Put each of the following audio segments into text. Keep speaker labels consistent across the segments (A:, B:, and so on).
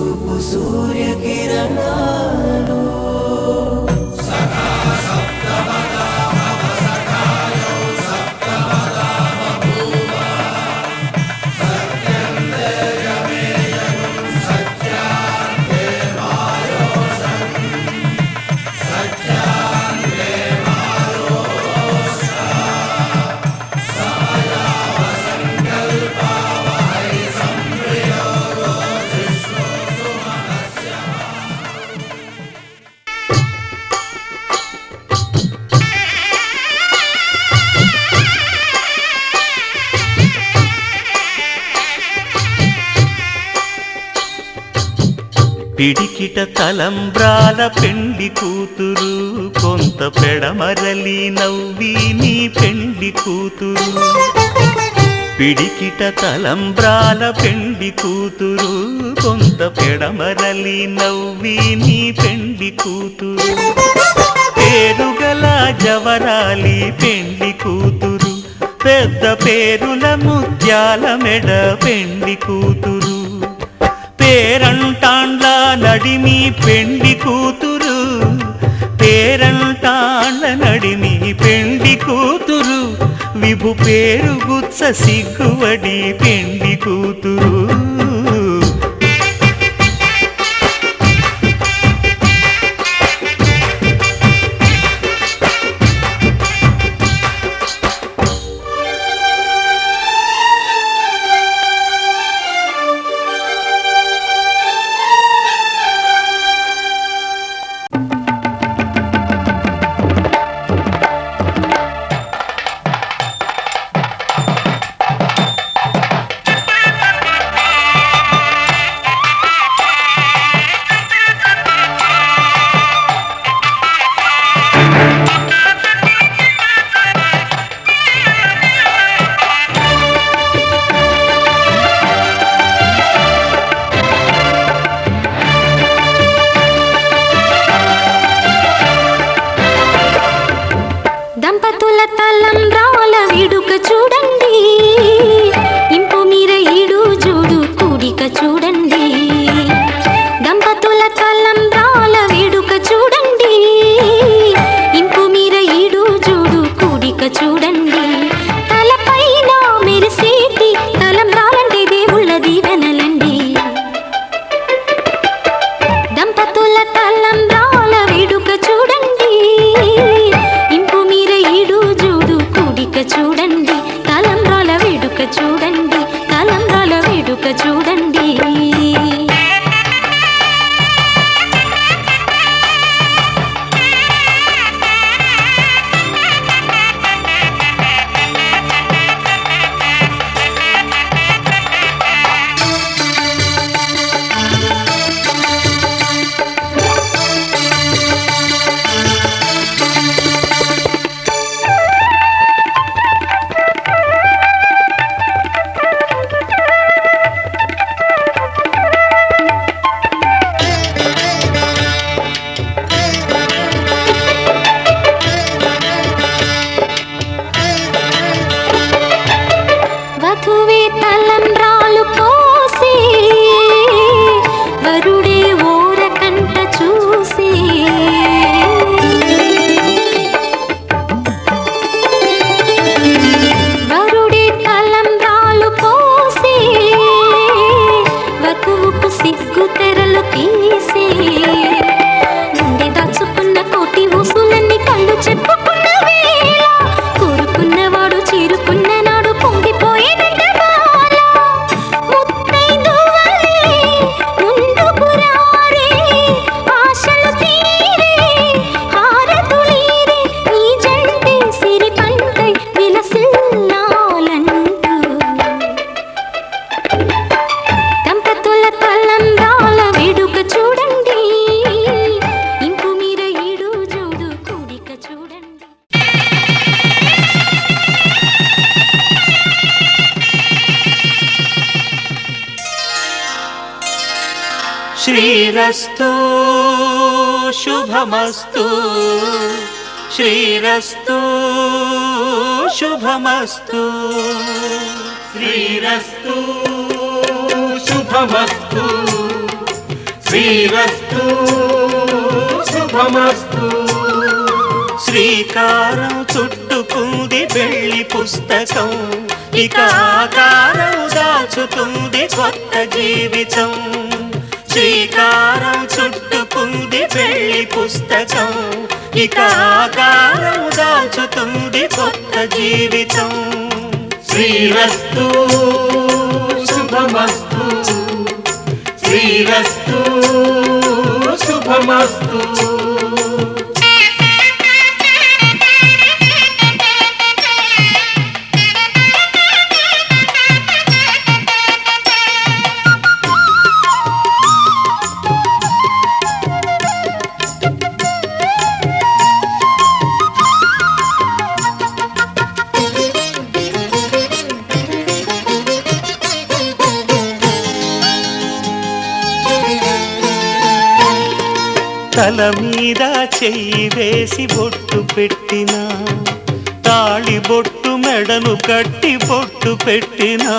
A: చూపు సూర్యకిరణాలు
B: పిడికిట తలంబ్రాల పెండ్లి కూతురు కొంత పెడమరలి నవ్వి నీ పెండ్లి కూతురు పిడికిట తలంబ్రాల పెండ్లి కూతురు కొంత పెడమరలి నవ్వి నీ పెండ్లి కూతురు పేరుగల జవరాలి పెండ్లి కూతురు పెద్ద పేరుల ముత్యాల మెడ పెండ్లి కూతురు పేరంటాండ్ల నడిమి పెండ్లి కూతురు పేరంటాండ్ల నడిమి పెండ్లి కూతురు విభు పేరు గుత్స సిగ్గువడి పెండ్లి కూతురు श्रीरस्तु शुभमस्तु श्रीरस्तु शुभमस्तु श्रीरस्तु शुभमस्तु
A: శ్రీరస్తు శుభమస్తు.
B: శ్రీకారం చుట్టుకుంది పెళ్లి పుస్తకం, ఇక ఆకారం దాచుతుంది కొత్త జీవితం. శ్రీకారం చుట్టుకుంది పెళ్లి పుస్తకం, ఇక ఆకారం దాచుతుంది కొత్త జీవితం.
A: శ్రీరస్తు శుభమస్తు. శ్రీరస్తు శుభమస్తు.
B: తల మీద చెయ్యి వేసి బొట్టు పెట్టినా, తాళి బొట్టు మెడను కట్టి బొట్టు పెట్టినా.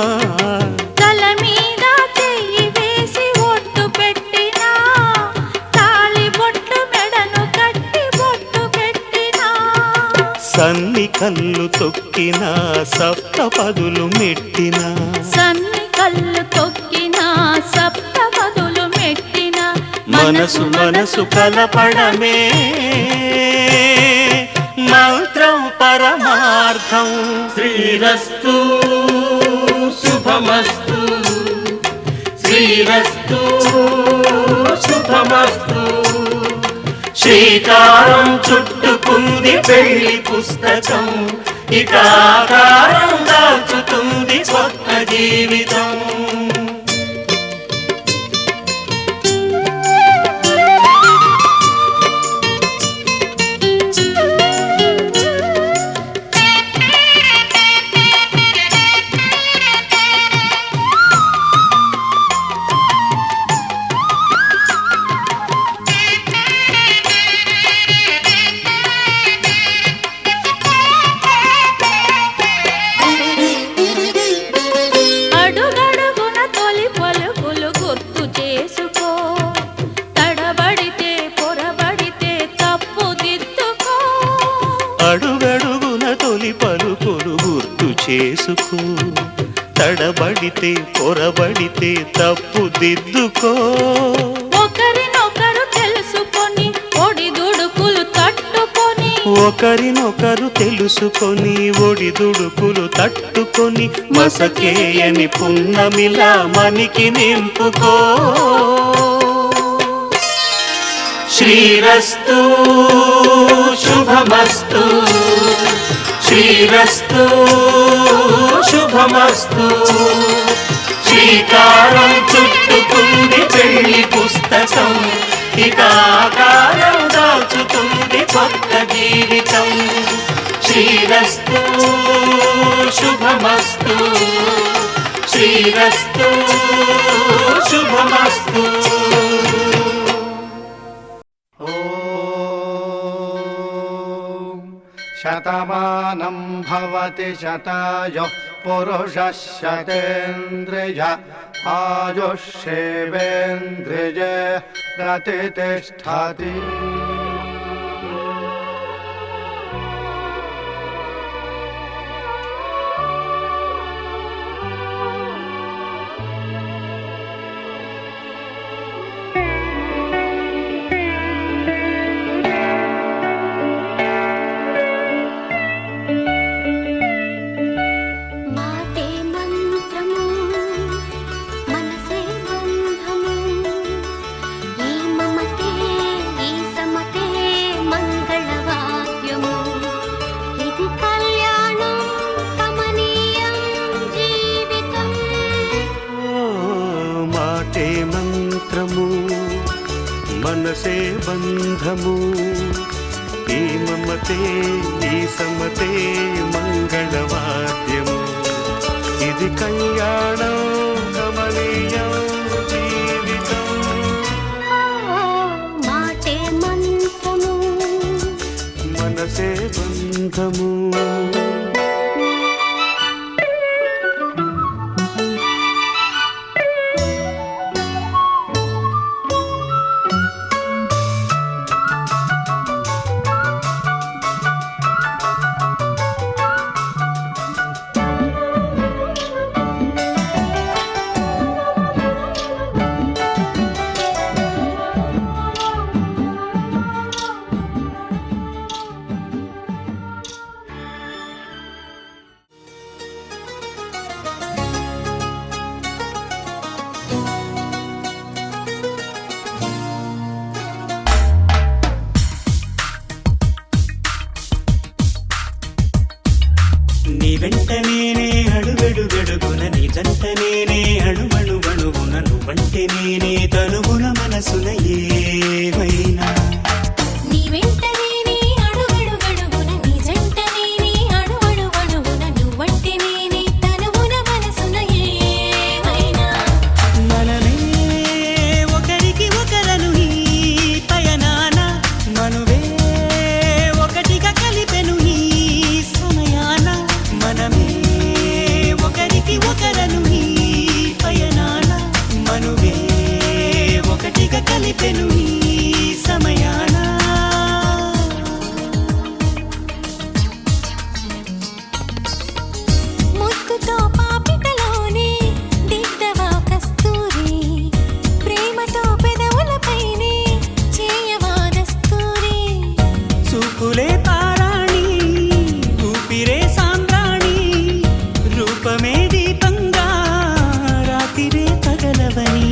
C: తల మీద చెయ్యి వేసి బొట్టు పెట్టినా, తాళి బొట్టు మెడను కట్టి బొట్టు పెట్టినా.
B: సన్ని కళ్ళు తొక్కినా, సప్త పదులు మెట్టినా.
C: సన్ని కళ్ళు తొక్కినా, సప్త పదులు మెట్టినా.
B: మనసు మనసు కలపడమే మంత్రం పరమార్థం.
A: శ్రీరస్తు శుభమస్తు. శ్రీరస్తు శుభమస్తు.
B: శ్రీకారం చుట్టుకుంది పెళ్లి పుస్తకం, ఇక ఆకారం దాచుతుంది కొత్త జీవితం. అడుగడుగున తొలి పలుకులు గుర్తు చేసుకో, తడబడితే పొరబడితే తప్పు దిద్దుకో.
C: ఒకరినొకరు తెలుసుకొని ఒడిదుడుకులు తట్టుకొని,
B: ఒకరినొకరు తెలుసుకొని ఒడిదుడుకులు తట్టుకొని, మసకేయని పున్నమిలా మనికి నింపుకో. శ్రీరస్తు శుభమస్తు. శ్రీరస్తు శుభమస్తు. శ్రీకారం చుట్టుకుంది పెళ్లి పుస్తకం, ఇక ఆకారం దాచుతుంది కొత్త జీవితం. శ్రీరస్తు శుభమస్తు. శ్రీరస్తు శుభమస్తు.
A: శతమానం భవతి శతాయుః పురుషः శతేంద్రియ ఆయుష్యేవేంద్రియే ప్రతిష్ఠతి.
B: మనసే బంధము, ఈ మమతే ఈ సమతే మంగళవాద్యము. ఇది కళ్యాణం కమనీయం జీవితం.
C: మాటే మంత్రము
B: మనసే బంధము.
D: వెంట నేనే అడుగడుగడుగున నీ జంట నేనే అణువణువణువున నువ్వంటే నేనే తనువున మనసున ఏమైనా
C: నీ వెంట నేనే అడుగడుగడుగున నీ జంట నేనే అణువణువణువున నువ్వంటే నేనే తనువున మనసున ఏమైనా
D: మనమే ఒకరికి ఒకరను ఈ పయనాన మనువే ఒకటిగా కలిపెను ఈ సమయాన మనమే ఒకరికి ఒకరను ఈ పయనాన మనువే ఒకటిగా కలిపెను ఈ సమయాన
C: ముద్దుతో పాపిటలోనే దిద్దవా కస్తూరి ప్రేమతో పెదవులపైనే చేయవా దస్తూరి
D: చూపులే పారాణి ఊపిరే సాంబ్రాణి రూపమే దీపంగా రాతిరే పగలవని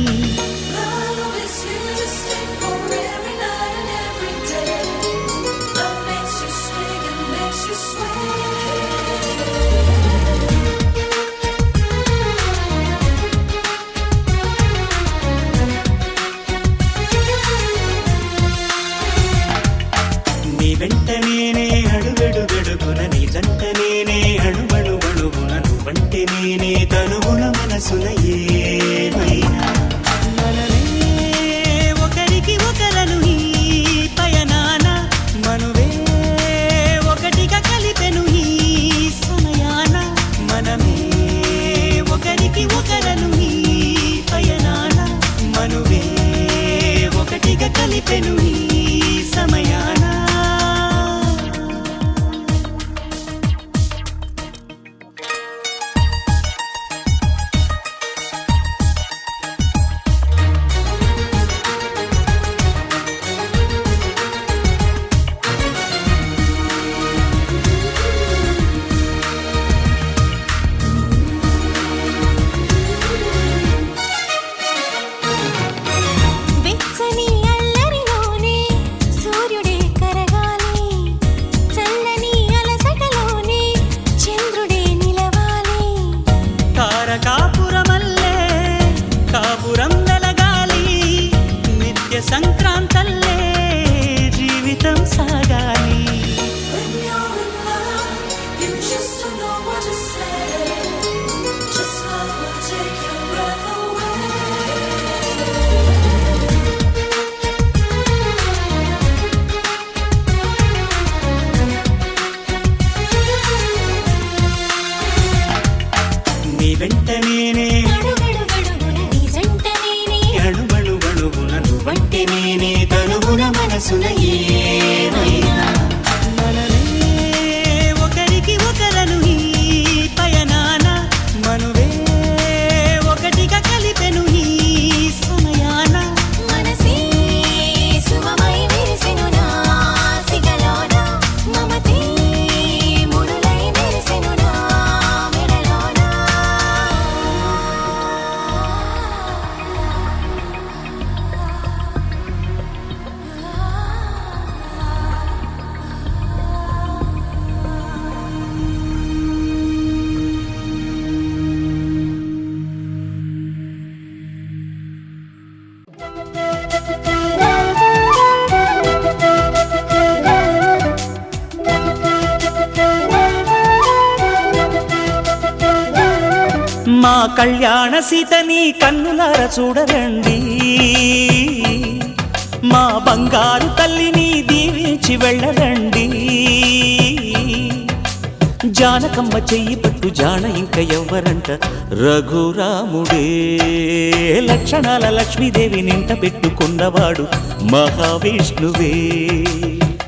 C: Love is here to stay for every night and every day. Love makes you swing and makes you sway.
D: నీ వెంట నేనే అడుగడుగడుగున నీ జంట నేనే అణువణువణువున నువ్వంటే నేనే తనువున మనసున ఏమైనా మనమే ఒకరికి ఒకరను ఈ పయనాన మనువే ఒకటిగా కలిపెను ఈ సమయాన మనమే ఒకరికి ఒకరను ఈ పయనాన మనువే ఒకటిగా కలిపెను ఈ సమయాన
C: వెచ్చని అల్లరిలోనే సూర్యుడే కరగాలి చల్లని అలసటలోనే చంద్రుడే నిలవాలి
D: తారకాపురమల్లే కాపురం వెలగాలి నిత్య సంక్రాంతల్లే జీవితం సాగాలి
C: When you're in love, you just don't know what to say. Just love will take your breath away.
D: నీ వెంట నేనే
C: అడుగడుగడుగున నీ జంట నేనే
D: అణువణువణువున నువ్వంటే నేనే తనువున మనసున ఏమైనా మనమే ఒకరికి ఒకరను ఈ పయనాన మనువే ఒకటిగా కలిపెను ఈ సమయాన
C: మనసే సుమమై విరిసెను నా సిగలోన మమతే ముడులై మెరిసెను నా మెడలోన
D: మా కళ్యాణ సీతని కన్నులార చూడరండి మా బంగారు తల్లిని దీవించి వెళ్ళరండి జానకమ్మ చెయ్యి పట్టు జాన ఇంక ఎవ్వరంట రఘురాముడే లక్షణాల లక్ష్మీదేవి నింట పెట్టుకున్నవాడు మహావిష్ణువే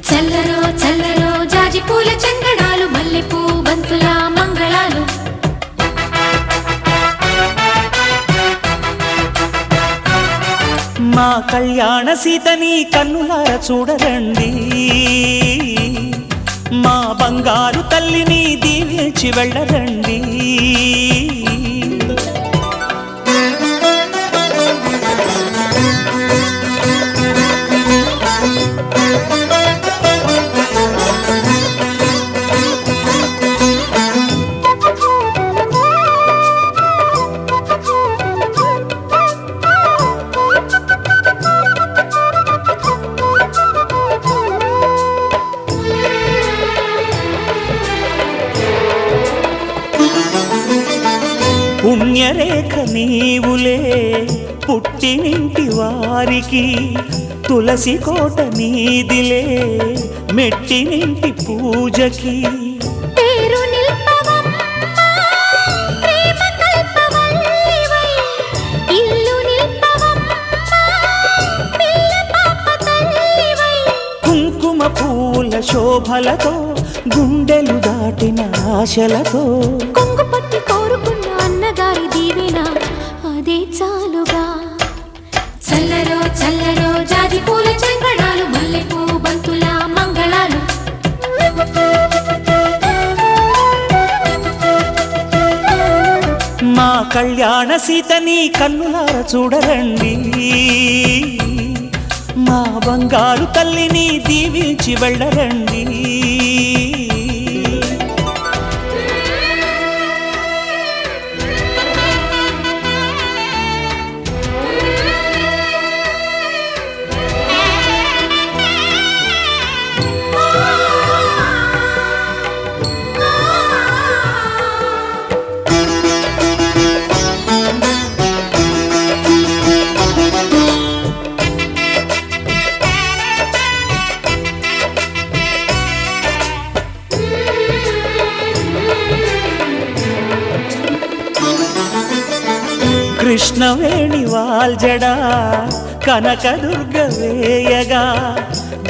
C: చల్లరో చల్లరో జాజి పూల చందనాలు మల్లెపూ బంతుల మంగళాలు
D: మా కళ్యాణ సీతని కన్నులార చూడరండి మా బంగారు తల్లిని దీవించి వెళ్ళరండి పుణ్యరేఖ నీవులే పుట్టినింటి వారికి, తులసి కోట నీదిలే మెట్టినింటి పూజకి.
E: పేరు నిల్పవమ్మ ప్రేమ కల్పవల్లివై, ఇల్లు నిల్పవమ్మ పిల్ల పాప తల్లివై.
D: కుంకుమ పూల శోభలతో గుండెలు దాటిన ఆశలతో,
E: కొంగు పట్టి కోరుకున్న అన్నగారి దీవెన అదే చాలుగా. చల్లరో చల్లరో జాజి పూల చంగడాలు, మల్లెపూ బంతుల మంగళాలు.
D: మా కళ్యాణ సీతని కన్నులార చూడరండి, మా బంగారు తల్లిని దీవించి వెళ్ళరండి. కృష్ణవేణి వాల్జడా కనకదుర్గ వేయగా,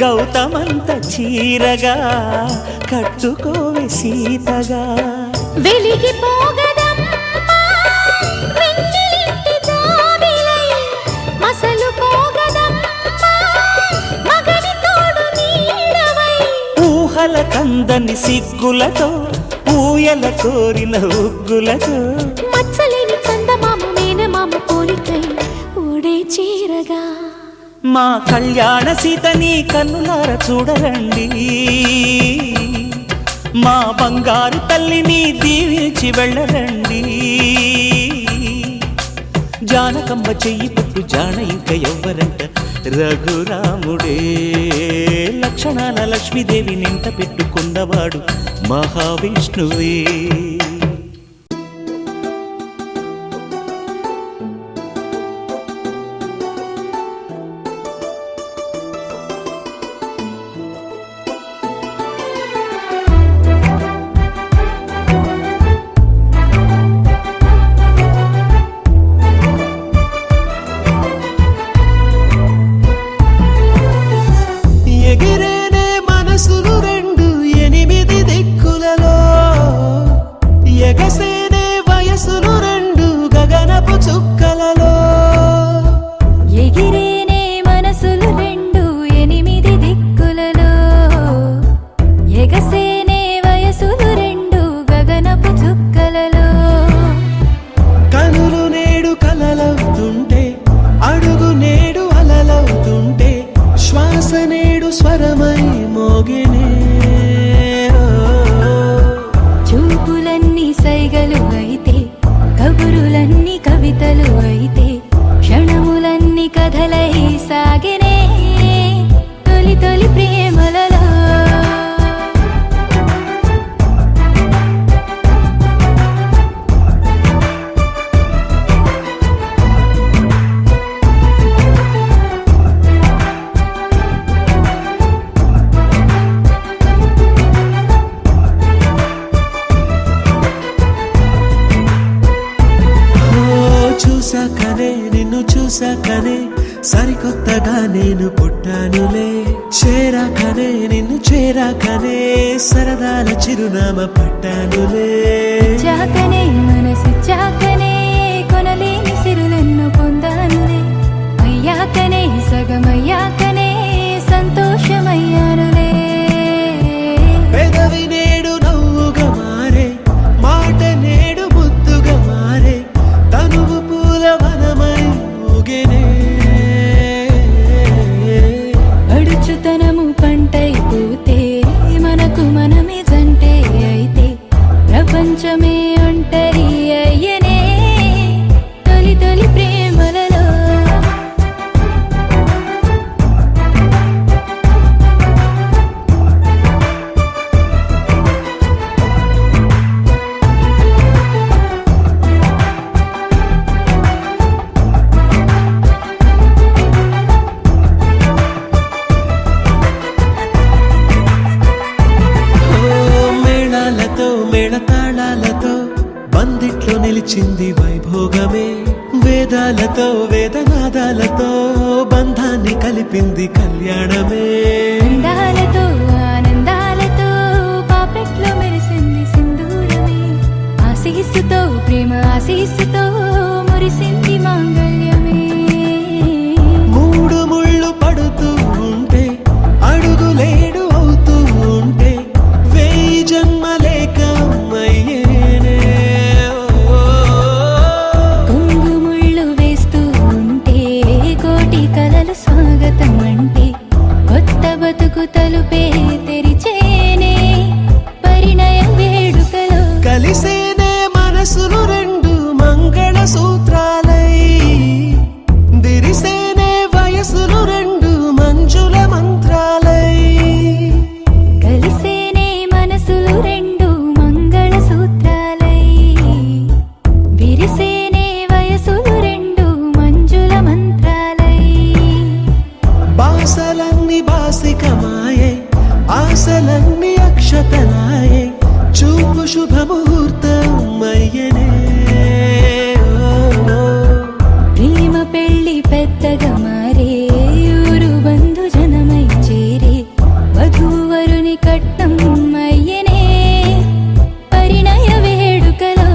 D: గౌతమంత చీరగా కట్టుకోవే సీతగా.
E: వెలిగిపోగదమ్మా వెన్నెలింటి జాబిలై, మసలుకోగదమ్మా మగని తోడు నీడవై.
D: ఊహల కందని సిగ్గులతో ఊయల కోరిన ఉగ్గులతో,
E: మచ్చలేని చందమామ మేనమామ పోలికై ఓడే చీరగా.
D: మా కళ్యాణ సీతని కన్నులార చూడరండి, మా బంగారు తల్లిని దీవించి వెళ్ళరండి. జానకమ్మ చెయ్యి పట్టు జాన ఇంక ఎవ్వరంట, రఘురాముడే లక్షణాల లక్ష్మీదేవి నింట పెట్టుకున్నవాడు మహావిష్ణువే.
B: ఎగిరేనే మనసులు రెండు ఎనిమిది దిక్కులలో, ఎగసేనే వయసులు రెండు గగనపు చుక్కలలో.
E: ఎగిరేనే మనసులు రెండు ఎనిమిది దిక్కులలో, ఎగసేనే వయసులు రెండు గగనపు చుక్కలలో.
B: కనులు నేడు కలలవుతుంటే, అడుగు నేడు అలలవుతుంటే, శ్వాస నేడు స్వరమై మోగినే.
E: చూపులన్నీ సైగలు అయితే, కబురులన్నీ కవితలు అయితే, క్షణములన్నీ కథలై సాగినే తొలి తొలి ప్రేమలలో.
B: చూసాకనే నిన్ను చూసాకనే సరికొత్తగా నేను పుట్టానులే. చేరాకనే నిన్ను చేరాకనే సరదాల చిరునామా పట్టానులే.
E: చాకనే మనసు చాకనే కొనలేని సిరులెన్నో పొందానులే. అయ్యాకనే సగమయ్యాకనే సంతోషమయ్యానులే.
B: పెదవి నేడు నవ్వుగా మారే, మాట నేడు ముద్దుగా మారే, తనువు పూల వనమై ఊగెనే.
E: అడుచుతనము పంటైపోతే మనకు మనమే జంటే అయితే, ప్రపంచమే ఒంటరి అయ్యనే తొలి తొలి ప్రేమలలో.
B: మేళతాళాలతో బందిట్లో నిలిచింది వైభోగమే, వేదాలతో వేదనాదాలతో బంధాన్ని కలిపింది కళ్యాణమే.
E: అందాలతో ఆనందాలతో పాపెట్లో మెరిసింది సింధూరమే, ఆశీస్సుతో ప్రేమ ఆశీస్సుతో మురిసింది మాంగళ్యమే.
B: మూడు ముళ్ళు పడుతూ ఉంటే అడుగులేడు అవుతూ ఉంటే వేయి జన్మలేక అయ్యేనే.
E: కుంగుముళ్ళు వేస్తూ ఉంటే కోటి కలలు స్వాగతం అంటే కొత్త బతుకు తలుపే తెరిచేనే పరిణయ వేడుకలో.
B: కలిసేనే మనసులు రెండు మంగళ సూత్రాలై, దిరిసేనే వయసులు రెండు మంజుల మంత్రాలై.
E: కలిసేనే మనసులు రెండు మంగళ సూత్రాలై, విరిసేనే వయసులు రెండు మంజుల మంత్రాలై.
B: బాసలన్నీ బాసికమాయే, ఆశలన్నీ అక్షతలాయే, చూపు శుభముహూర్తం అయ్యనే.
E: ప్రేమ పెళ్లి పెద్దగా మారే, ఊరు బంధు జనమై చేరే, వధూవరుని కట్టం అయ్యనే పరిణయ వేడుకలో.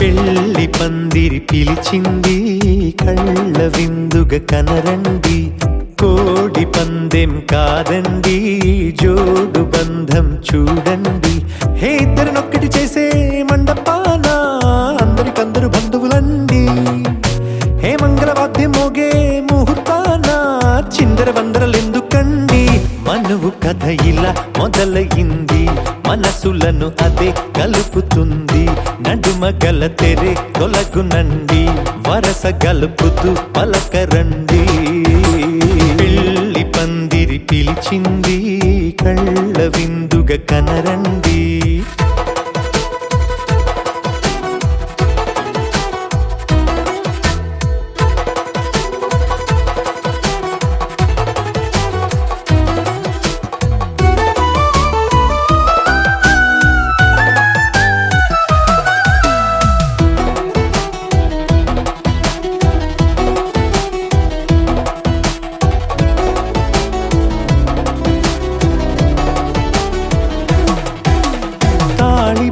B: పెళ్లి పందిరి పిలిచింది, కళ్ళ విందుగా కనరండి, కోడి పందెం కాదండి, జోడు బంధం చూడండి. హే ఇద్దరినొక్కటి చేసే మండపాన అందరికందరు బంధువులండి. హే మంగళవాద్యం మోగే ముహూర్తాన చిందర వందరలెందుకండి. మనువు కథ ఇలా మొదలయింది, మనసులను అదే కలుపుతుంది. నడుమ గల తెరే తొలగునండి, వరస గలుపుతూ పలకరండి. పెళ్లి పందిరి పిలిచింది, కళ్ళ విందుగా కనరండి.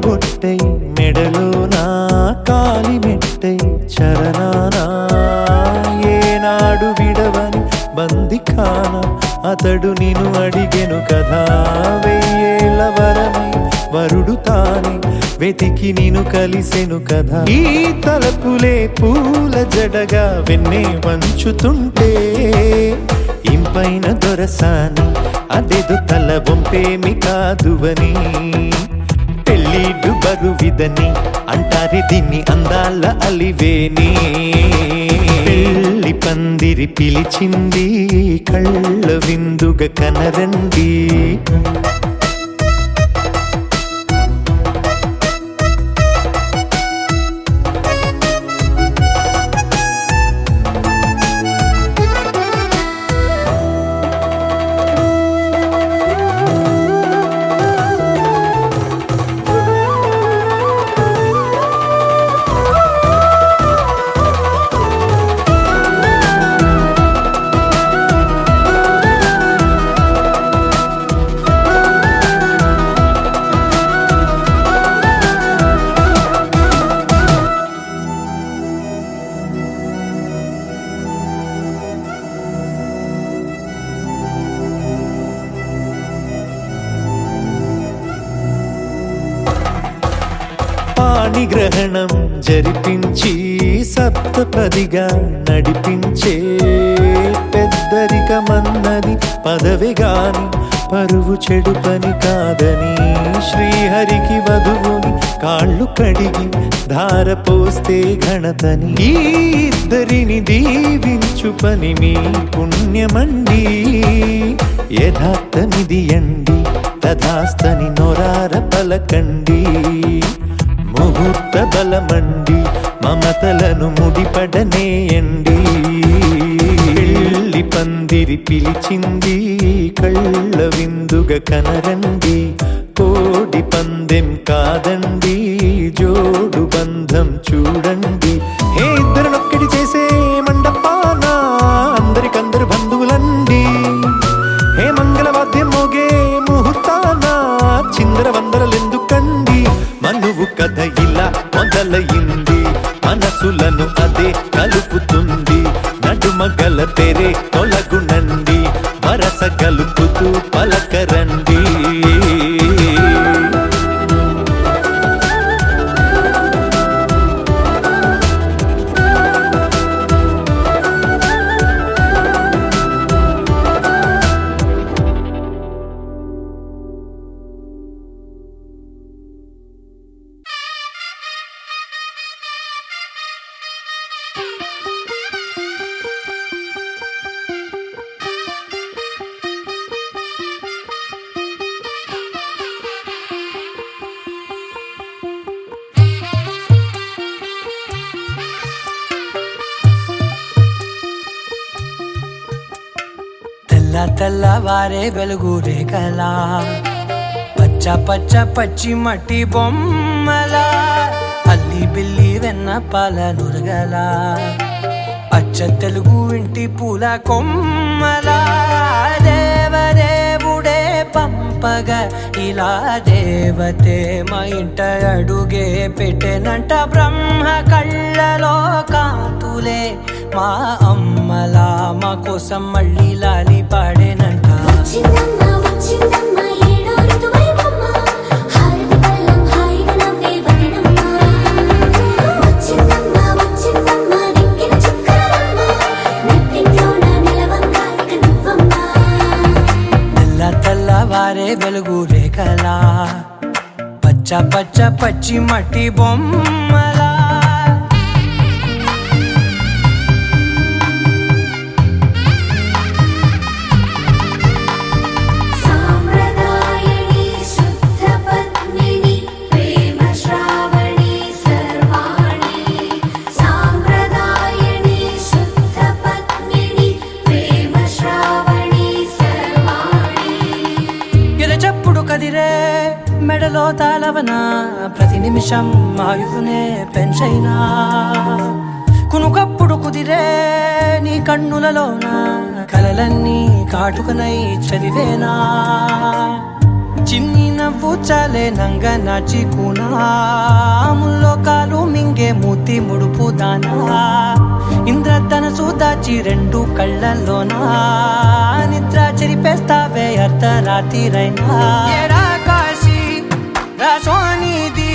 B: బొట్టై మెడలోనా కాలి మెట్టై చరణానా, ఏనాడు విడవని బందిఖాన అతడు నిన్ను అడిగెను కదా. వెయ్యేళ్ళ వరమై వరుడు తానే వెతికి నిన్ను కలిసెను కదా. ఈ తలపులే పూల జడగా వెన్నే వంచుతుంటే, ఇంపైన దొరసాని అదేదో తల వంపేమి కాదువని. పెళ్ళిడు బరువిదని అంటారే దీన్ని అందాల అలివేని. పెళ్లి పందిరి పిలిచింది, కళ్ళ విందుగా కనరండి. పాణిగ్రహణం జరిపించి సప్తపదిగా నడిపించే పెద్దరికమన్నది పదవి గాని పరువు చెడు పని కాదని శ్రీహరికి వధువుని కాళ్ళు కడిగి ధార పోస్తే ఘనతని ఈ ఇద్దరిని దీవించు పని మీ పుణ్యమండి యథార్థమిది అండి తథాస్తని నొరార పలకండి ముహూర్త బలమండి మమతలను ముడిపడనేయండి పెళ్లి పందిరి పిలిచింది కళ్ళ విందుగా కనరండి కోడి పందెం కాదండి జోడు బంధం చూడండి హే ఇద్దరినొక్కటి చేసే మండపాన అందరికందరు బంధువులండి హే మంగళవాద్యం మోగే ముహూర్తాన చిందర వందరలెందుకండి మనువు కథ ఇలా మొదలయింది మనసులను అదే కలుపుతుంది నడుమగల తెరే తొలగునండి వరస కలుపుతూ పలకరండి
F: తెల్లవారే వెలుగు రేఖలా పచ్చ పచ్చ పచ్చి మట్టి బొమ్మలా అల్లి బిల్లి వెన్న పాల నురగలా అచ్చ తెలుగు ఇంటి పూల కొమ్మలా దేవదేవుడే పంపగా ఇలా దేవతే మా ఇంట అడుగే పెట్టెనంట బ్రహ్మ కళ్ళలో కాంతులే మా అమ్మలా మా కోసం మళ్ళీ లాలి పాడేనంట
C: వచ్చిందమ్మ వచ్చిందమ్మ ఏడో ఋతువైవమ్మ హారతి పళ్ళం హాయిగా నవ్వే వదినమ్మ వచ్చిందమ్మ వచ్చిందమ్మ నెక్కిన చుక్కలమ్మ నెట్టింట్లోన నిలవంగా ఇక నువ్వమ్మ
F: తెల్లవారే వెలుగు రేఖలా పచ్చ పచ్చ పచ్చి మట్టి బొమ్మలా
C: సాంప్రదాయని శుద్ధ పద్మిని ప్రేమ శ్రావణి సర్వాణి సాంప్రదాయని శుద్ధ పద్మిని ప్రేమ శ్రావణి సర్వాణి
F: ఎరచప్పుడు కదిరే మెడలో తాళవన ప్రతి నిమిషం ఆయువునే పెంచైనా కునుకప్పుడు కుదిరే నీ కన్నులలోన కలలన్నీ కాటుకనై చదివేనా చిన్ని నవ్వు చాలే నంగ నాచి కూనాముల్లో కాలు మింగే మూతి ముడుపు దానా ఇంద్రధనసు దాచి రెండు కళ్ళల్లోనా నిద్ర చెరిపేస్తావే అర్ధరాత్రిరైనా ఏడా కాశీ రాసోనిది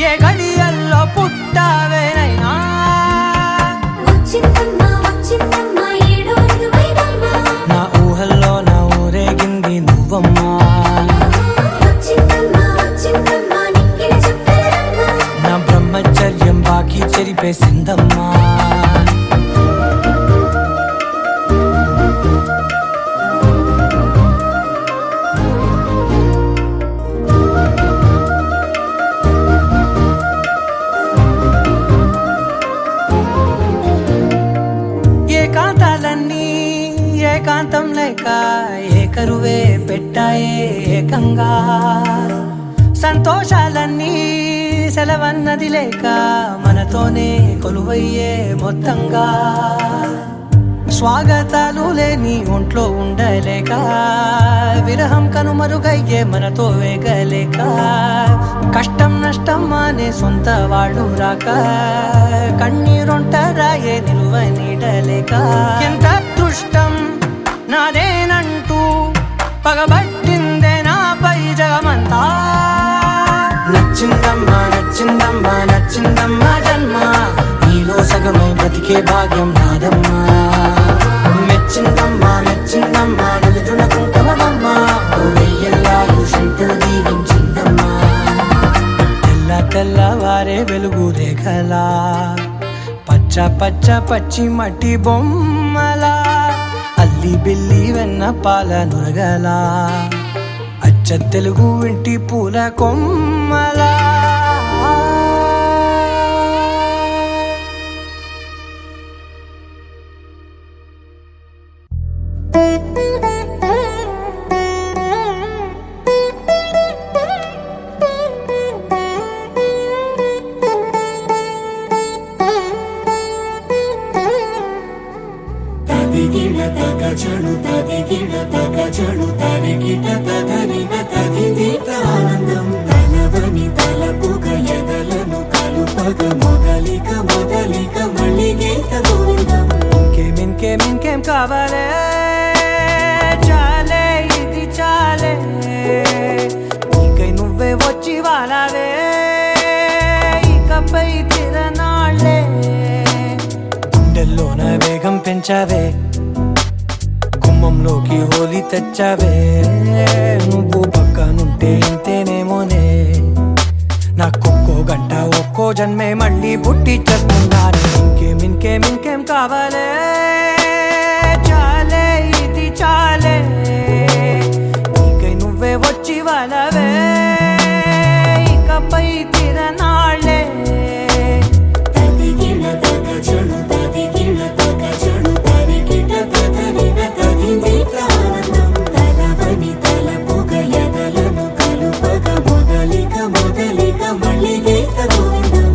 F: ఏ గడియల్లో పుట్టావేనైనా
C: వచ్చిందమ్మ వచ్చిందమ్మ ఏడో ఋతువైవమ్మ
F: నా ఊహల్లో నా ఊరేగింది నువ్వమ్మా
C: వచ్చిందమ్మ వచ్చిందమ్మ నెక్కిన చుక్కలమ్మ
F: నా బ్రహ్మచర్యం బాకీ చెరిపేసిందమ్మా ఏకాంతాలన్నీ ఏకాంతం లేక ఏకరువే పెట్టాయే ఏకంగా సంతోషాలన్నీ సెలవన్నది లేక మనతోనే కొలువయ్యే మొత్తంగా స్వాగతాలు లేని ఒంట్లో ఉండలేక విరహం కనుమరుగయ్యే మనతో వేగలేక కష్టం నష్టం అనే సొంత వాళ్ళు రాక కన్నీరొంటరాయే నిలువ నీడలేక ఎంత అదృష్టం నాదేనంటూ పగబట్టిందే నాపై జగమంతా నచ్చి నచ్చిందమ్మా నచ్చిందమ్మా నచ్చిందమ్మా జన్మ నీలో సగమై బ్రతికే భాగ్యం నాదమ్మా మెచ్చిందమ్మా మెచ్చిందమ్మా నుదుటిన కుంకుమమ్మా వెయ్యల్లాలు శంకరు దీవించిందమ్మా తెల్ల తెల్లవారే వెలుగు రేఖలా పచ్చ పచ్చ పచ్చి మట్టి బొమ్మలా అల్లి బిల్లి వెన్న పాల నురగలా అచ్చ తెలుగు ఇంటి పూల కొమ్మలా
A: తదిగిడ తగ చెడు తదిగిడ తగ చెడు తరిగిట తదరిన తదిదీత ఆనందం తలవని తలపుగ ఎదలను కలుపగ మొదలిక మొదలిక మళ్ళీ గీత గోవిందం
F: ఇంకేం కావాలే చాలే ఇది చాలే నీకై నువ్వే వచ్చి వాలావే ఇకపై తిరనాళ్ళే గుండెల్లోన వేగం పెంచావే గుమ్మంలోకి హోలీ తెచ్చావే నువ్వు పక్కనుంటే ఇంతేనేమోనే నాకొక్కో గంట ఒక్కో జన్మే మళ్ళీ పుట్టి చేస్తున్నాను ఇంకేం కావాలే చాలే ఇది చాలే నీకై నువ్వే వచ్చి వాళ్ళవే ఇకపై తిరనాళ్ళే
A: తదిగిడ తగ చెడు తదిగిడ తగ చెడు తరిగిట తదరిన తదిదీత ఆనందం తలవని తలపుగ ఎదలను కలుపగ మొదలిక మొదలిక మళ్ళీ గీత గోవిందం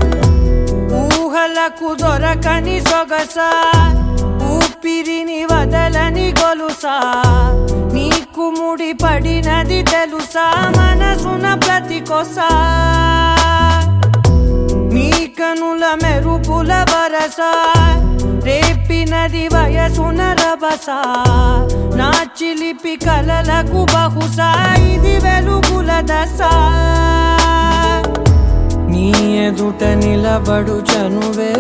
F: ఊహలకు దొరకని సొగసా ఊపిరిని వదలని గొలుసా నీకు ముడి పడినది తెలుసా మనసున ప్రతి కొసా నీ కనుల మెరుపుల వరస రేపినది వయసున రభస నా చిలిపి కలలకు బహుశా ఇది వెలుగుల దశ నీ ఎదుట నిలబడు చనువే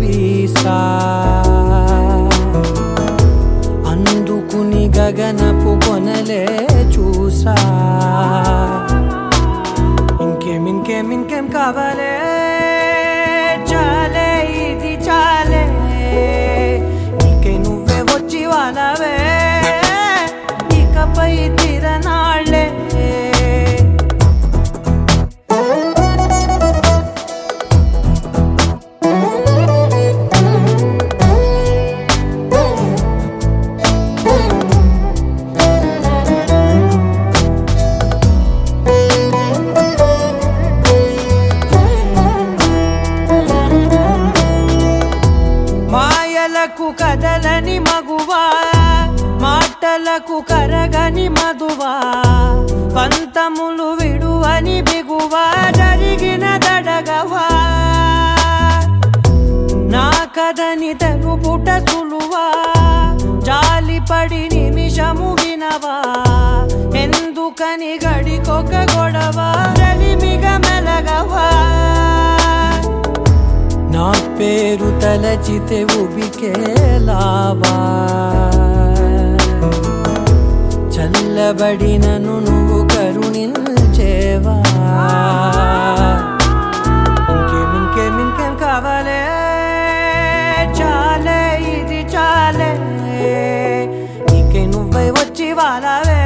F: వీసా అందుకుని గగనపు కొనలే చూసా ఇంకేం కావాలే చాలే ఇది చాలే నీకే నువ్వే వచ్చి వాళ్ళవే ఇకపై తిరనాళ్ళే మాయలకు కదలని మగువా మాటలకు కరగని మధువా పంతములు విడువని బిగువా జరిగిన దడగవా నా కదని తెలుపుట సులువా జాలిపడి నిమిషము వినవా ఎందుకని గడికొక గొడవ రలిమిగ మెలగవా నా పేరు తలచితే ఉబికేలావా చల్లబడినను నువ్వు కరుణించేవా ఇంకేం కావాలే చాలే ఇది చాలే నీకే నువ్వే వచ్చి వాళ్ళవే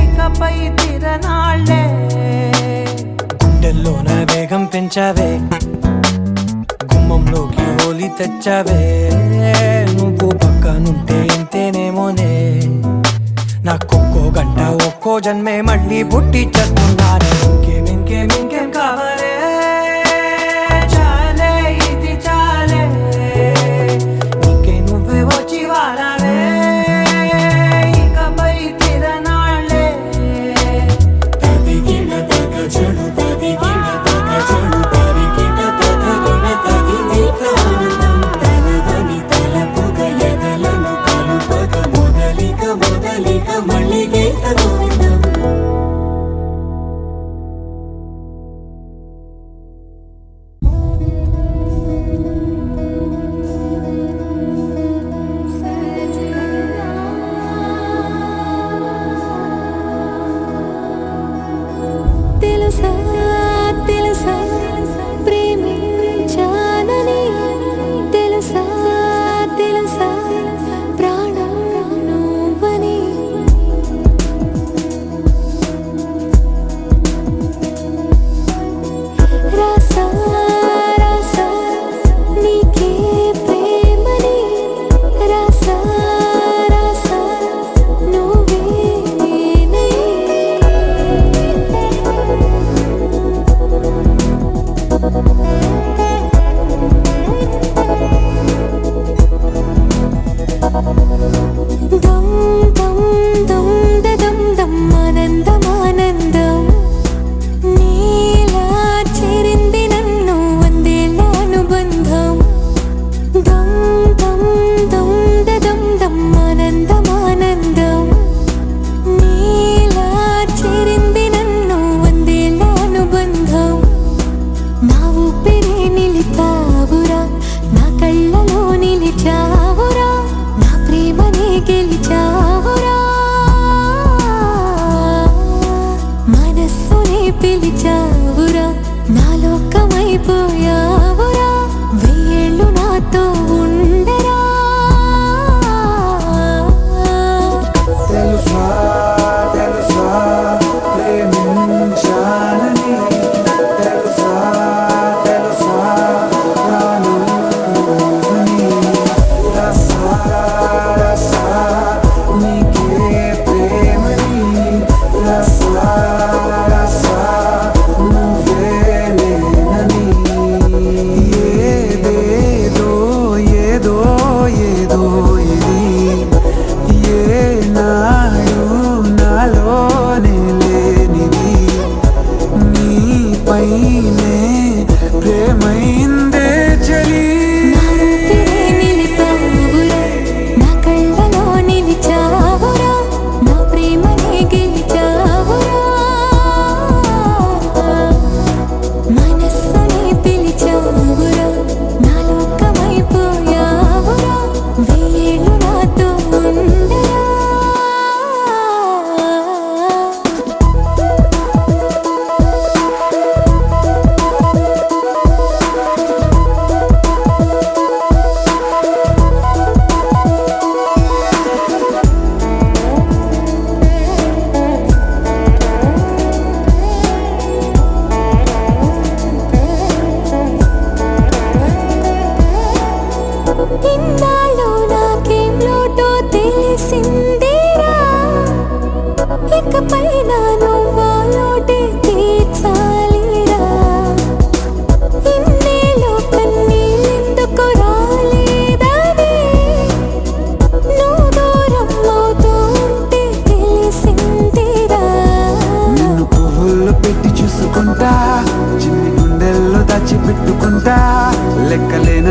F: ఇకపై తిరనాళ్ళే గుండెల్లోన వేగం పెంచావే గుమ్మంలోకి హోలీ తెచ్చావే నువ్వు పక్కనుంటే ఇంతేనేమోనే నాకొక్కో గంట ఒక్కో జన్మే మళ్ళీ పుట్టి చేస్తున్నాను ఇంకేం కావాలే చాలే ఇది చాలే నీకే నువ్వే వచ్చి వాళ్ళవే ఇకపై తిరనాళ్ళే
A: తదిగిడ తగ చెడు తదిగిడ తగ చెడు తరిగిట తదరిన తదిదీత ఆనందం తలవని తలపుగ ఎదలను కలుపగ మొదలిక మొదలిక మళ్ళీ గీత గోవిందం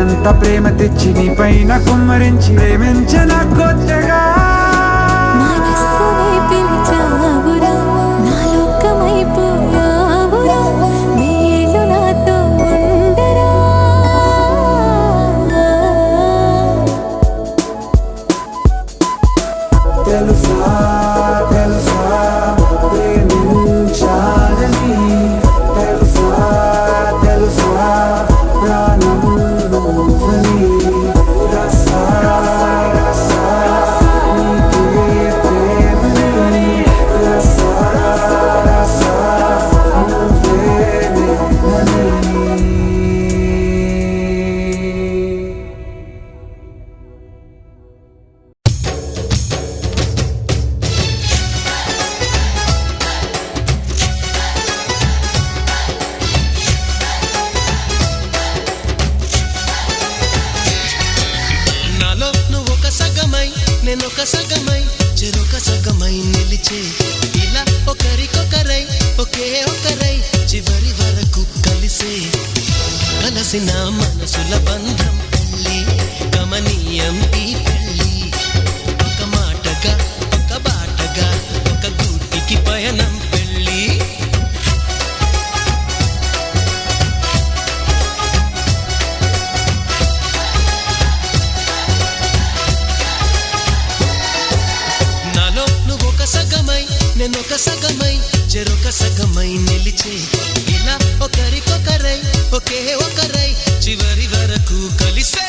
G: కొండంత ప్రేమ తెచ్చి నీ పైన కుమ్మరించి ప్రేమించిన కొత్తగా
E: మనస్సునే పిలిచావురా నా లోకమైపోయావురా నీళ్ళు నాతో ఉండరా
G: తెలుసా తెలుసా ప్రేమించాలని తెలుసా తెలుసా ప్రాణం నువ్వని రసా రసా నీకే ప్రేమని రసా రసా నువ్వే నేనని
H: నాలో నువ్వు ఒక సగమై నేనొక సగమై చెరొక సగమై నిలిచే ఇలా ఒకరికొకరై ఒకే ఒకరై చివరి వరకు కలిసే కలసిన మనసుల బంధం పెళ్ళి గమనీయం ఈ పెళ్ళి ఒక మాటగా ఒక బాటగా ఒక గూటికి పయనం పెళ్ళి నాలో నువ్వు ఒక సగమై నేనొక సగమై చెరొక సగమై నిలిచే ఇలా ఒకరికొకరై ఒకే ఒకరై చివరి వరకు కలిసే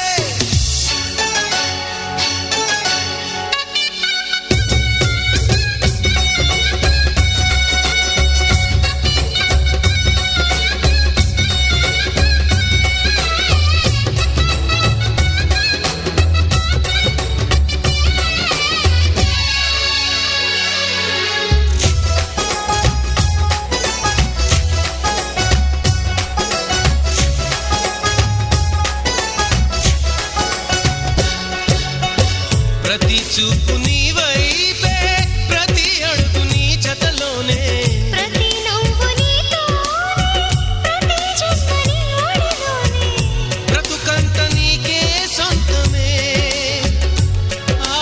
H: ప్రతి చూపు నీ వైపే ప్రతి అడుగు నీ జతలోనే
E: ప్రతి నవ్వు నీతోనే ప్రతి జన్మ నీ ఒడిలోనే
H: బ్రతుకంత నీకే సొంతమే ఆ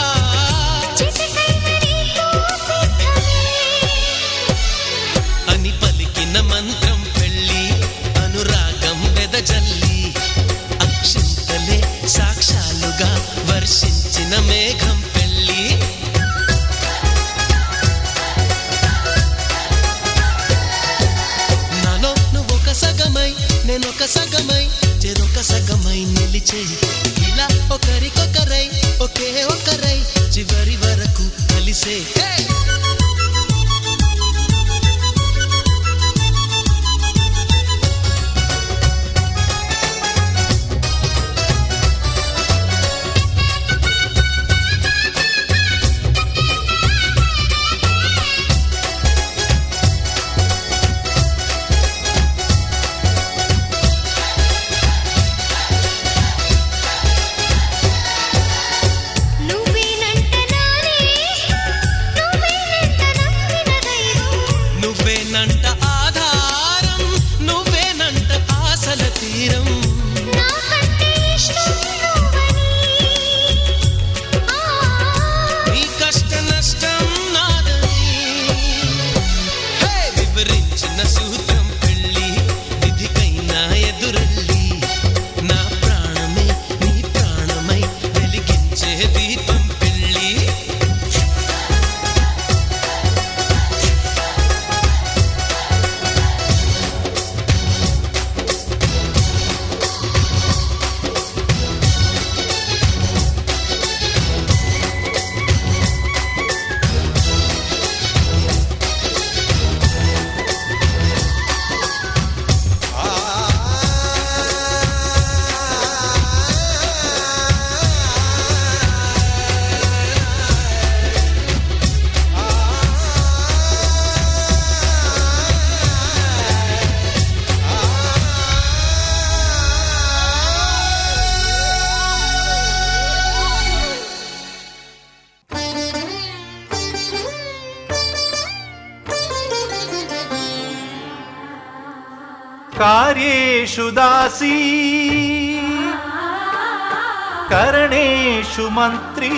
E: చిటికైన నీతో సిద్ధమే
H: అని పలికిన మంత్రం పెళ్ళి అనురాగం వెదజల్లి అక్షింతలే సాక్షాలుగా వర్షించిన మేఘం పెళ్ళి నాలో నువ్వొక సగమై నేనొక సగమై చెరొక సగమై నిలిచే ఇలా ఒకరికొకరై ఒకే ఒకరై చివరి వరకు కలిసే
E: నువ్వేనంట నానేస్తా నువ్వేనంట నమ్మిన దైవం
H: నువ్వేనంట ఆధారం నువ్వేనంట ఆశల తీరం
E: నాకంటే ఇష్టం నువ్వని
H: నీ కష్ట నష్టం నాదని వివరించిన సూత్రం పెళ్ళి విధికైనా ఎదురెళ్ళి నా ప్రాణమే నీ ప్రాణమై వెలిగించే దీపం పెళ్ళి
B: कार्येषु दासी కరణేషు మంత్రీ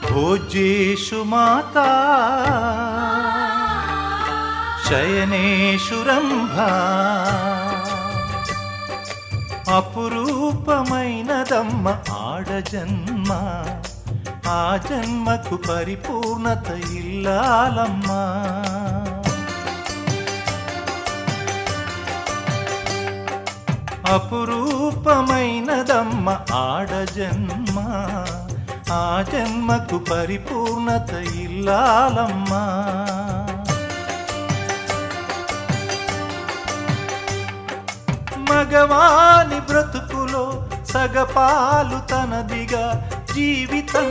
B: భోజ్యేషు మాతా శయనేషు రంభా అపురూపమైనదమ్మ ఆడజన్మ ఆ జన్మకు పరిపూర్ణత ఇల్లాలమ్మా అపురూపమైనదమ్మ ఆడజన్మ ఆ జన్మకు పరిపూర్ణత ఇల్లాలమ్మా మగవాని బ్రతుకులో సగపాలు తనదిగా జీవితం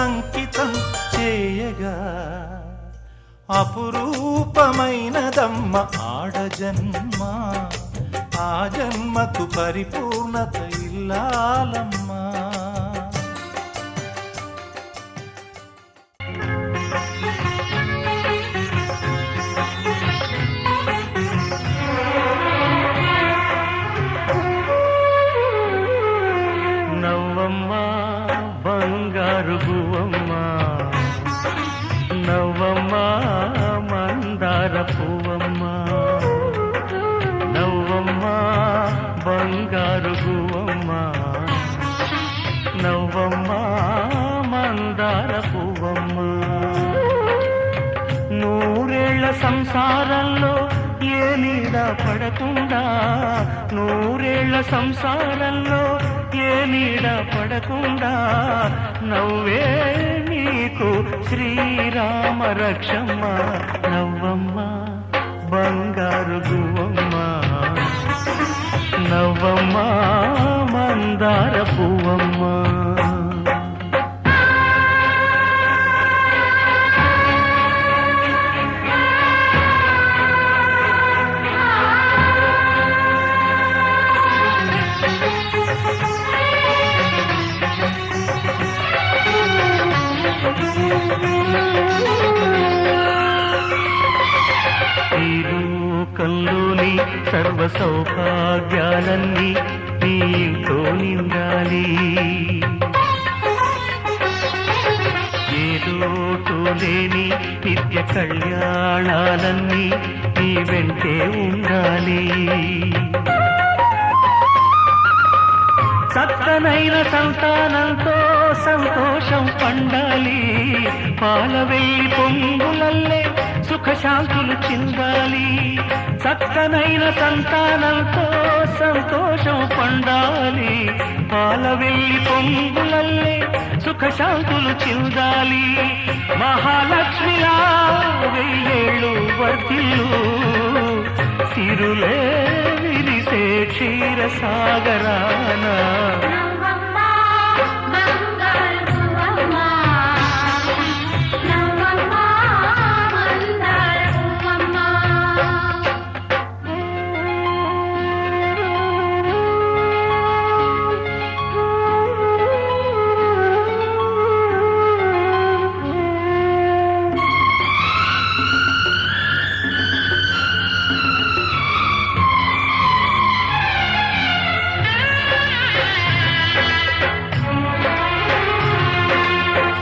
B: అంకితం చేయగా అపురూపమైనదమ్మ ఆడజన్మ ఆ జన్మకు పరిపూర్ణత ఇల్లాలమ్మా
I: నవ్వమ్మా బంగారు గువ్వమ్మా నవ్వమ్మా మందార పువ్వమ్మా నవ్వమ్మా బంగారు గువ్వమ్మా నవ్వమ్మా మందార పువ్వమ్మా నూరేళ్ల సంసారంలో ఏ నీడ పడకుండా నూరేళ్ల సంసారంలో ఏ నీడ పడకుండా నవ్వే నీకు శ్రీరామ రక్షమ్మ నవ్వమ్మ బంగారు గువ్వమ్మ నవ్వమ్మ మందార పువ్వమ్మ ఈ లోకంలోని సర్వ సౌభాగ్యాలన్నీ నీతో నిండాలి ఏ లోటు లేని నిత్య కళ్యాణాలన్నీ నీ వెంటే ఉండాలి చక్కనైన సంతానంతో సంతోషం పండాలి పాలవెల్లి పొంగులల్లే సుఖశాంతులు చిందాలి చక్కనైన సంతానంతో సంతోషం పండాలి పాలవెల్లి పొంగులల్లే సుఖశాంతులు చిందాలి మహాలక్ష్మిలా వెయ్యేళ్ళు వర్ధిల్లు సిరులే విరిసే క్షీర సాగరాన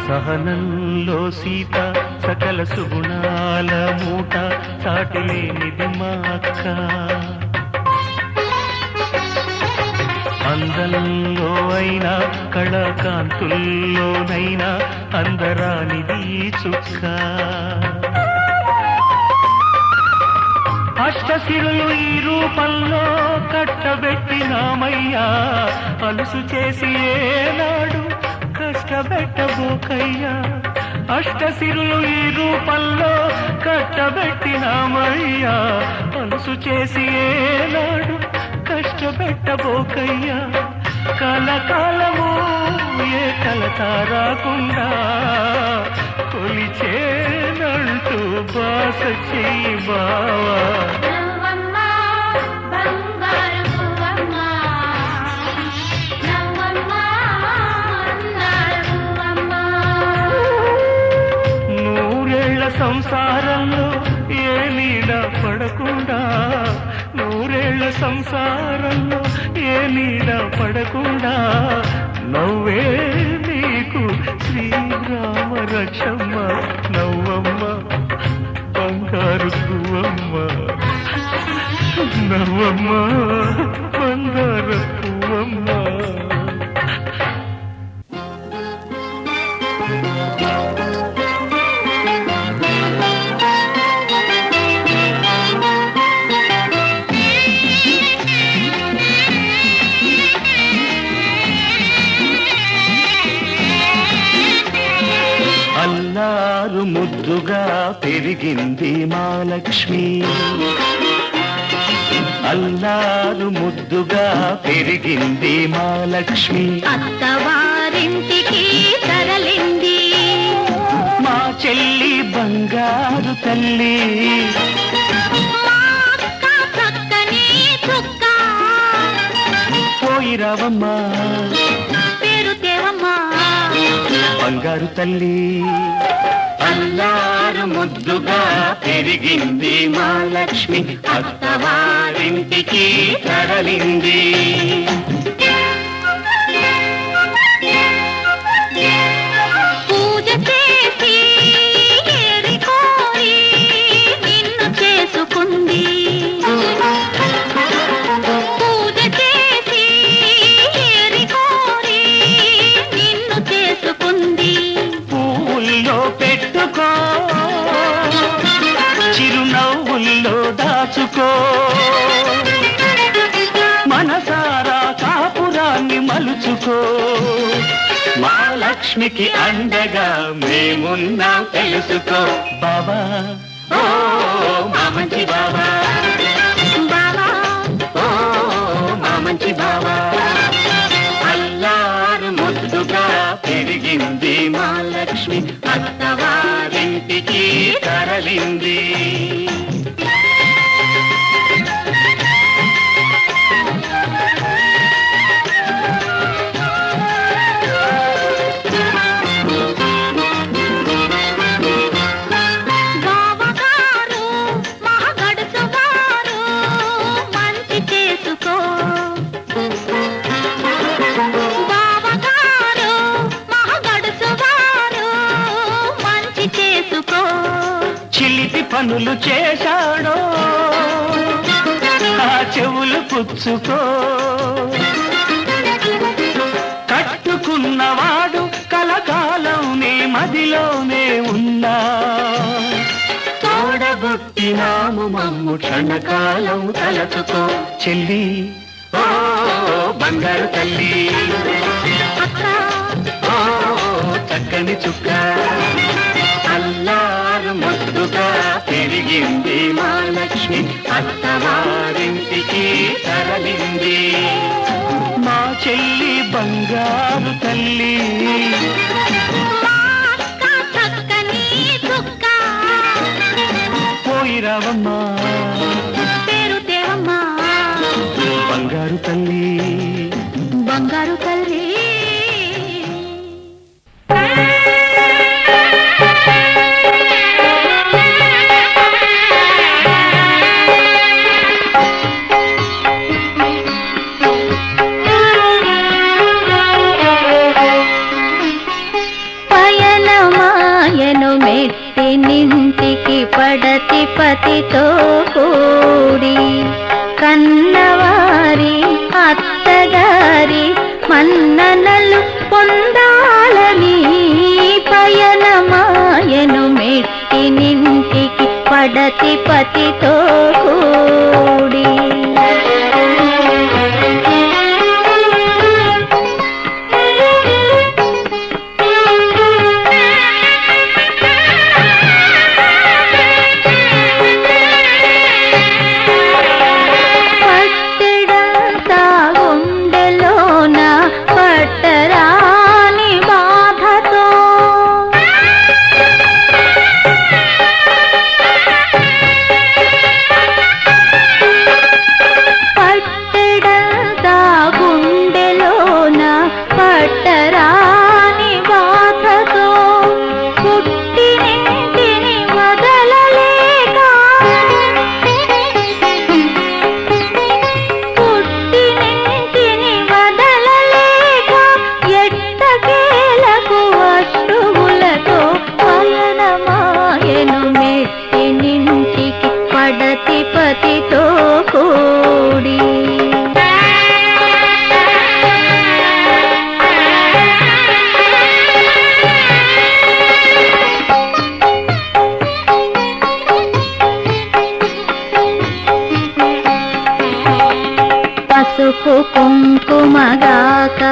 I: సహనంలో సీత సకల సుగుణాల మూట సాటిలేనిది మా అక్క అందంలో అయినా కళాకాంతుల్లోనైనా అందరానిది చుక్క అష్టశిరులు ఈ రూపంలో కట్టబెట్టినామయ్యా అలుసు చేసి ఏనాడు కష్టబెట్టబోకయ్యా అష్టశిరులు ఈ రూపంలో కట్టబెట్టినామయ్యా అలుసు చేసి ఏనాడు కష్టపెట్టబోకయ్యా కలకాలము ఏ కలత రాకుండా కొలిచేనంటూ బాస చెయ్యి బావా నూరేళ్ల సంసారంలో ఏ నీడ పడకుండా నూరేళ్ల సంసారంలో ఏ నీడ పడకుండా నవ్వే నీకు శ్రీరామ రక్షమ్మ నవ్వమ్మ బంగారు పువ్వమ్మ నవ్వమ్మ బంగారు పువ్వమ్మ అల్లారు ముద్దుగా పెరిగింది మా లక్ష్మి అల్లారు ముద్దుగా పెరిగింది మా లక్ష్మి
E: అత్తవారింటికి తరలింది
I: మా చెల్లి బంగారు తల్లి
E: మా అక్క చక్కని చుక్క
I: పోయిరావమ్మా
E: పేరు తేవమ్మా
I: బంగారు తల్లి అల్లారు ముద్దుగా పెరిగింది మా లక్ష్మి అత్తవారింటికి తరలింది
E: పూజ చేసి ఏరి కోరి నిన్ను చేసుకుంది పూజ చేసి ఏరి కోరి నిన్ను చేసుకుంది
I: పువ్వుల్లో పెట్టుకో చిరునవ్వుల్లో దాచుకో మనసారా కాపురాన్ని మలుచుకో మా లక్ష్మికి అండగా మేమున్నాం తెలుసుకో బాబా ఓ మా మంచి బాబా
E: బాబా
I: ఓ మా మంచి బాబా అల్లారు ముద్దుగా పెరిగింది మా లక్ష్మి అత్తవారింటికి తరలింది
E: బావగారు మహగడుసు వారు మంచి చేసుకో బావగారు మహగడుసు వారు మంచి చేసుకో
I: చిలిపి పనులు చేశాడో ఆ చెవులు పుచ్చుకో కట్టుకున్నవాడు కలకాలం నీ మదిలోనే ఉన్నా తోడబుట్టినాము మమ్ము క్షణకాలం తలచుకో చెల్లి ఓ బంగారు తల్లి
E: అక్క
I: ఓ చక్కని చుక్క అల్లారు ముద్దుగా పెరిగింది మా లక్ష్మి అత్తవారింటికి తరలింది మా చెల్లి బంగారు తల్లి
E: మా అక్క చక్కని చుక్క
I: పోయిరావమ్మా
E: పేరు తేవమ్మా
I: బంగారు తల్లి
E: బంగారు తల్లి పయనమాయను మెట్టి నింటికి పడతి పతితో కూడి కన్నవారి అత్తగారి మన్ననలు పొందాలని పయనమాయను మెట్టి నింటికి పడతి పతితో కూడి పట్టెడంతా గుండెలోన పట్టరాని బాధతో దాకా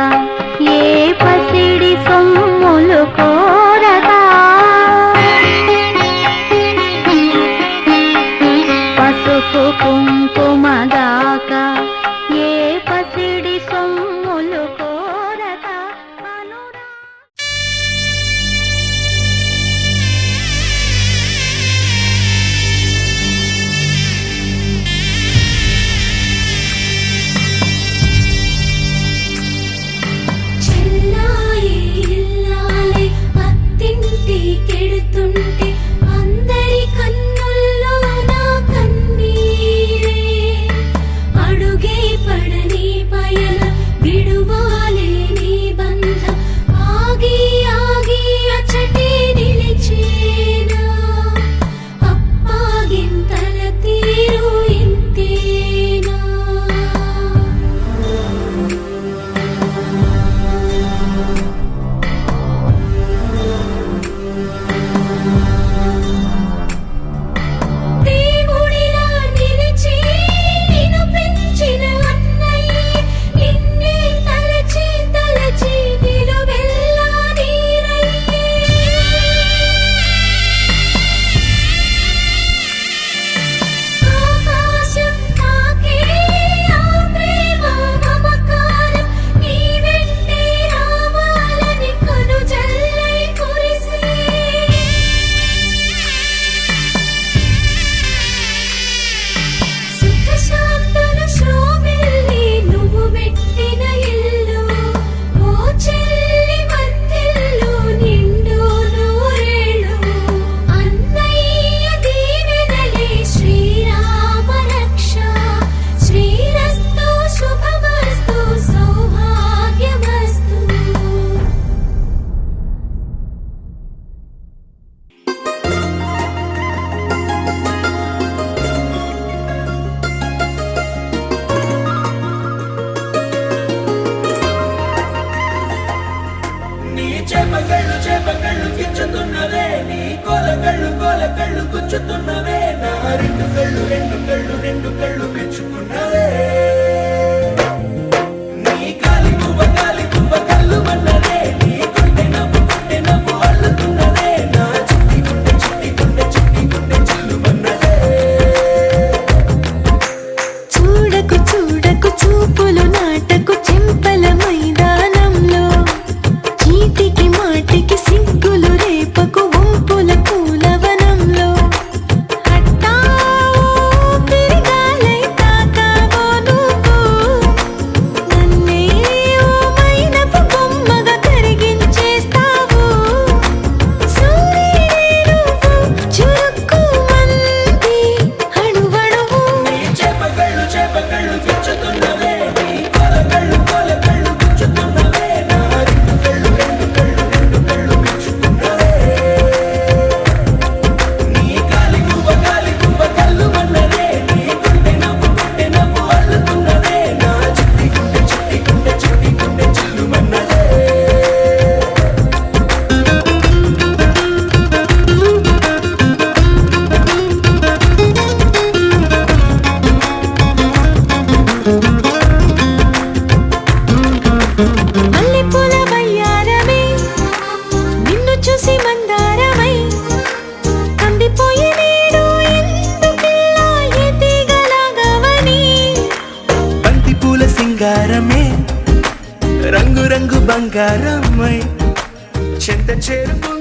E: ఏ పసిడి సొమ్ములు కోరగా పసుపు కుంకుమ దాకా ఏ పసిడి సొమ్ములు కోరగా అనురా
C: చెల్లాయి ఇల్లాలి అత్తింటి కెడుతుంటే అందరి కన్నుల్లో నా కన్నీరే అడుగే పడని పయన విడువాలే నీ బంధం ఆగి ఆగి అచటే నిలిచేనా అప్పాగింతల తీరు ఇంతేనా దేవుడిలా నిలిచి నిన్ను పెంచిన అన్నయ్యే నిన్నే తలచి తలచి నిలువెల్లా నీరయ్యే ఆకాశం తాకే ఆ ప్రేమ మమకారం నీ వెంటే రావాలని కనుజల్లై కురిసే సుఖశాంతులు శోభిల్లి నువ్వు పెట్టిన ఇల్లు ఓ చెల్లి వర్ధిల్లు నిండు నూరేళ్ళు అన్నయ్య దీవెనలే శ్రీరామ రక్ష శ్రీరస్తు శుభమస్తు సౌభాగ్యమస్తు
A: నీ చేపకళ్ళు గిచ్చుతున్నవే నీ కోలకళ్ళు గుచ్చుతున్నవే నా రెండు కళ్ళు మెచ్చుకున్నవే నీ కాలి పువ్వ కళ్ళు మన్నదే నీ కొంటె నవ్వు అల్లుతున్నదే నా చిట్టి గుండె చిల్లు మన్నదే
C: చూడకు చూడకు చూపులు నాటకు చెంపల మైదానంలో చీటికి మాటికి సిగ్గులు రేపకు వంపుల పూలవనంలో హఠావో తిరగాలై తాకావో నువ్వు నన్నే ఓ మైనపు బొమ్మగా కరిగించేస్తావు సూర్యుడే నువ్వు చురుక్కుమంది అణువణువు
A: నీ చేపకళ్ళు గిచ్చుతున్నవే నీ కోలకళ్ళు గుచ్చుతున్నవే నా రెండు కళ్ళు మెచ్చుకున్నవే నీ కాలి పువ్వ కళ్ళు మన్నదే నీ కొంటె నవ్వు అల్లుతున్నదే నా చిట్టి గుండె చిల్లు మన్నదే
C: మల్లెపూల వయ్యారమే నిన్ను చూసి మందారమై కందిపోయి నేడు ఎందుకిలా ఎదిగలాగవని
A: బంతి పూల సింగారమే రంగు బంగారమై చెంత చేరుకు